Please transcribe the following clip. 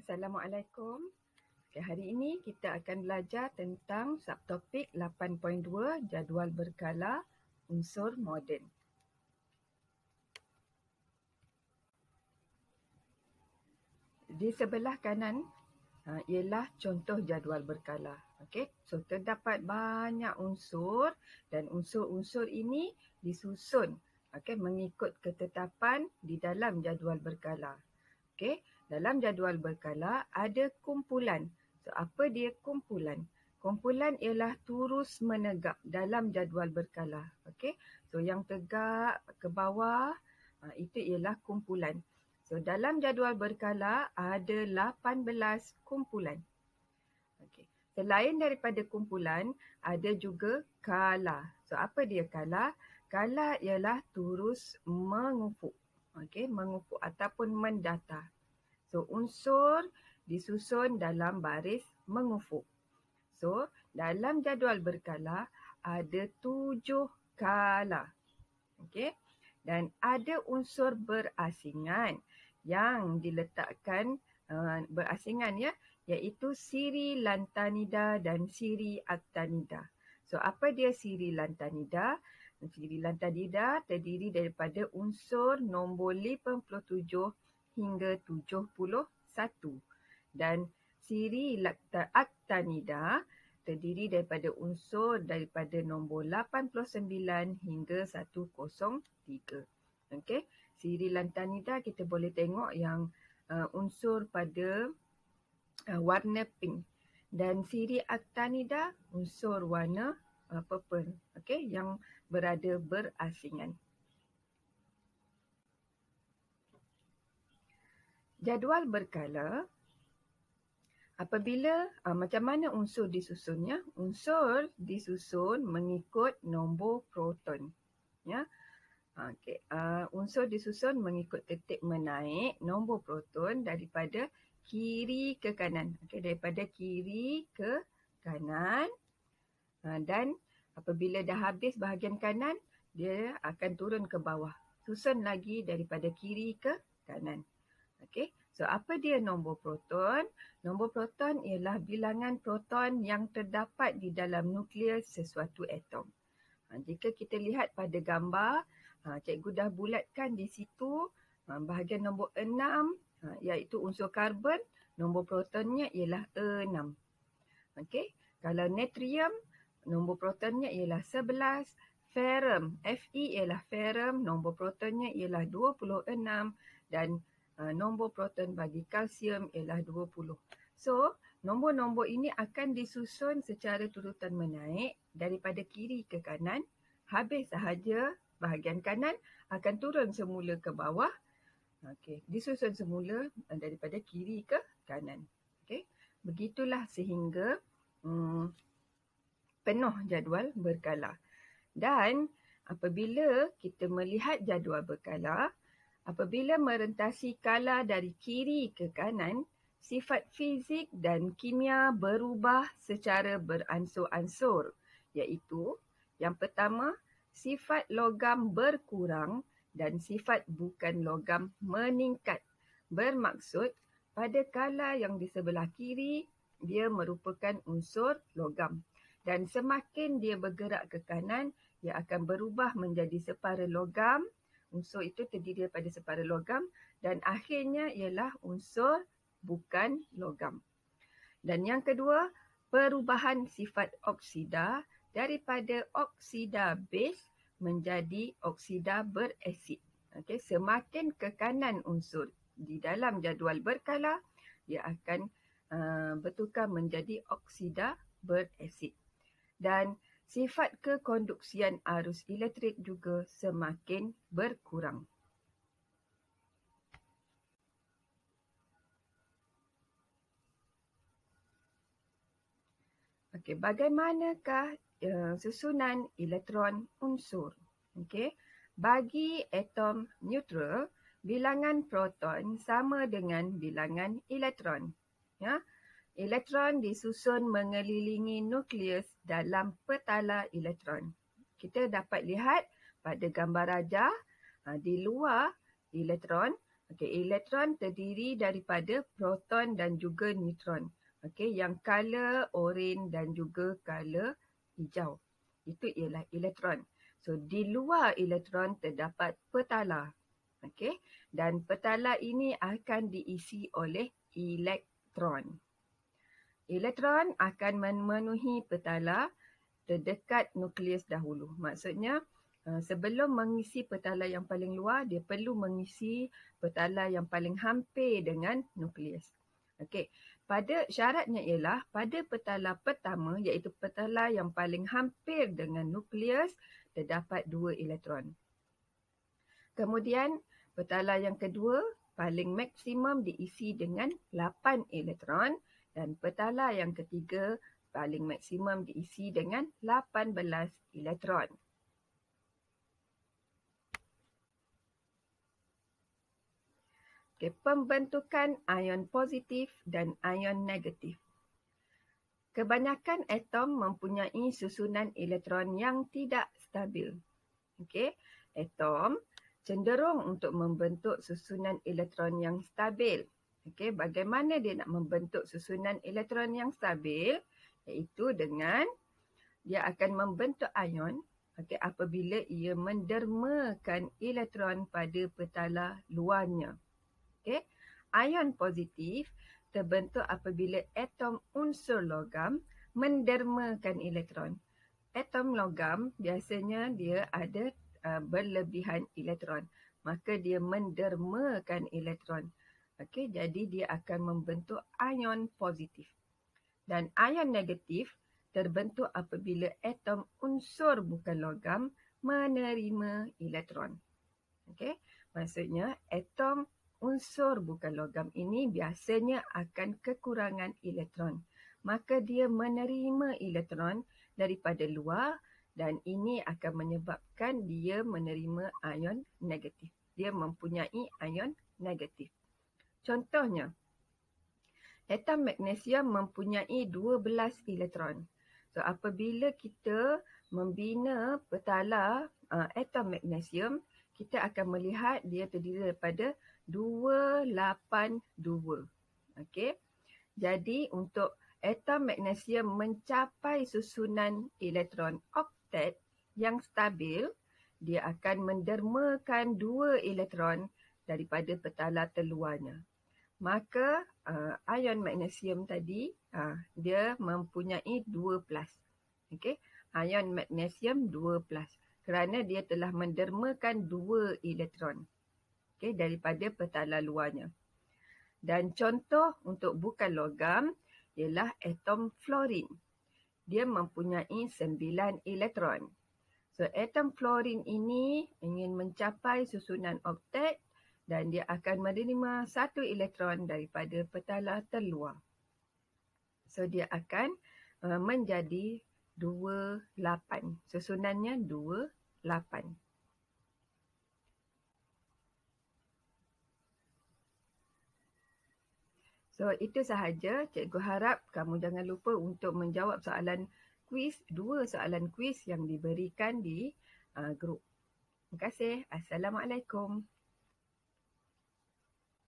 Assalamualaikum. Hari ini kita akan belajar tentang subtopik 8.2 jadual berkala unsur moden. Di sebelah kanan ialah contoh jadual berkala. Okey, so terdapat banyak unsur dan unsur-unsur ini disusun mengikut ketetapan di dalam jadual berkala. Okey, dalam jadual berkala ada kumpulan. So apa dia kumpulan? Kumpulan ialah turus menegak dalam jadual berkala. Okey, so yang tegak ke bawah itu ialah kumpulan. So dalam jadual berkala ada 18 kumpulan. Okey, selain daripada kumpulan ada juga kala. So apa dia kala? Kala ialah turus mengufuk. Okey, mengufuk ataupun mendata. So unsur disusun dalam baris mengufuk. So dalam jadual berkala ada 7 kala. Okey, dan ada unsur berasingan yang diletakkan berasingan iaitu siri lantanida dan siri aktanida. So apa dia siri lantanida? Siri lantanida terdiri daripada unsur nombor 57 hingga 71 dan siri aktanida terdiri daripada unsur daripada nombor 89 hingga 103. Okey, siri lantanida kita boleh tengok yang unsur pada warna pink dan siri aktanida unsur warna purple. Okey, yang berada berasingan. Jadual berkala apabila macam mana unsur disusunnya? Unsur disusun mengikut nombor proton. Ya. Okey, unsur disusun mengikut tertib menaik nombor proton daripada kiri ke kanan. Okey, daripada kiri ke kanan dan apabila dah habis bahagian kanan dia akan turun ke bawah. Susun lagi daripada kiri ke kanan. Okey, so apa dia nombor proton? Nombor proton ialah bilangan proton yang terdapat di dalam nukleus sesuatu atom. Jika kita lihat pada gambar, cikgu dah bulatkan di situ bahagian nombor 6 iaitu unsur karbon, nombor protonnya ialah 6. Okey, kalau natrium, nombor protonnya ialah 11. Ferrum, Fe ialah ferrum, nombor protonnya ialah 26 dan nombor proton bagi kalsium ialah 20. So, nombor-nombor ini akan disusun secara turutan menaik daripada kiri ke kanan. Habis sahaja bahagian kanan akan turun semula ke bawah. Okey, disusun semula daripada kiri ke kanan. Okey, begitulah sehingga penuh jadual berkala. Dan apabila kita melihat jadual berkala, apabila merentasi kala dari kiri ke kanan, sifat fizik dan kimia berubah secara beransur-ansur, iaitu yang pertama, sifat logam berkurang dan sifat bukan logam meningkat. Bermaksud, pada kala yang di sebelah kiri, dia merupakan unsur logam. Dan semakin dia bergerak ke kanan, dia akan berubah menjadi separa logam. Unsur itu terdiri daripada separa logam dan akhirnya ialah unsur bukan logam. Dan yang kedua, perubahan sifat oksida daripada oksida base menjadi oksida berasid. Okey, semakin ke kanan unsur di dalam jadual berkala, dia akan bertukar menjadi oksida berasid. Dan sifat kekonduksian arus elektrik juga semakin berkurang. Okey, bagaimanakah susunan elektron unsur? Okey, bagi atom neutral, bilangan proton sama dengan bilangan elektron. Ya. Elektron disusun mengelilingi nukleus dalam petala elektron. Kita dapat lihat pada gambar rajah di luar elektron Okey, elektron terdiri daripada proton dan juga neutron. Okey, yang color oranye dan juga color hijau. Itu ialah elektron. So, di luar elektron terdapat petala. Okey, dan petala ini akan diisi oleh elektron. Elektron akan memenuhi petala terdekat nukleus dahulu. Maksudnya, sebelum mengisi petala yang paling luar, dia perlu mengisi petala yang paling hampir dengan nukleus. Okey, pada syaratnya ialah pada petala pertama, iaitu petala yang paling hampir dengan nukleus, terdapat 2 elektron. Kemudian, petala yang kedua paling maksimum diisi dengan 8 elektron dan petala yang ketiga paling maksimum diisi dengan 18 elektron. Okay, pembentukan ion positif dan ion negatif. Kebanyakan atom mempunyai susunan elektron yang tidak stabil. Okay, atom cenderung untuk membentuk susunan elektron yang stabil. Okay, bagaimana dia nak membentuk susunan elektron yang stabil? Iaitu dengan dia akan membentuk ion apabila ia mendermakan elektron pada petala luarnya. Okay. Ion positif terbentuk apabila atom unsur logam mendermakan elektron. Atom logam biasanya dia ada berlebihan elektron. Maka dia mendermakan elektron. Okay, jadi dia akan membentuk ion positif. Dan ion negatif terbentuk apabila atom unsur bukan logam menerima elektron. Okay, maksudnya atom unsur bukan logam ini biasanya akan kekurangan elektron. Maka dia menerima elektron daripada luar dan ini akan menyebabkan dia menerima ion negatif. Dia mempunyai ion negatif. Contohnya, atom magnesium mempunyai 12 elektron. So, apabila kita membina petala atom magnesium, kita akan melihat dia terdiri daripada 282. Okey. Jadi, untuk atom magnesium mencapai susunan elektron oktet yang stabil, dia akan mendermakan 2 elektron daripada petala terluarnya. Maka ion magnesium tadi dia mempunyai 2+. Okey, ion magnesium 2+. Kerana dia telah mendermakan 2 elektron daripada petala luarnya. Dan contoh untuk bukan logam ialah atom fluorin. Dia mempunyai 9 elektron. So, atom fluorin ini ingin mencapai susunan oktet dan dia akan menerima 1 elektron daripada petala terluar. So, dia akan menjadi 28. Susunannya 28. So, itu sahaja. Cikgu harap kamu jangan lupa untuk menjawab soalan kuis, 2 soalan kuis yang diberikan di grup. Terima kasih. Assalamualaikum.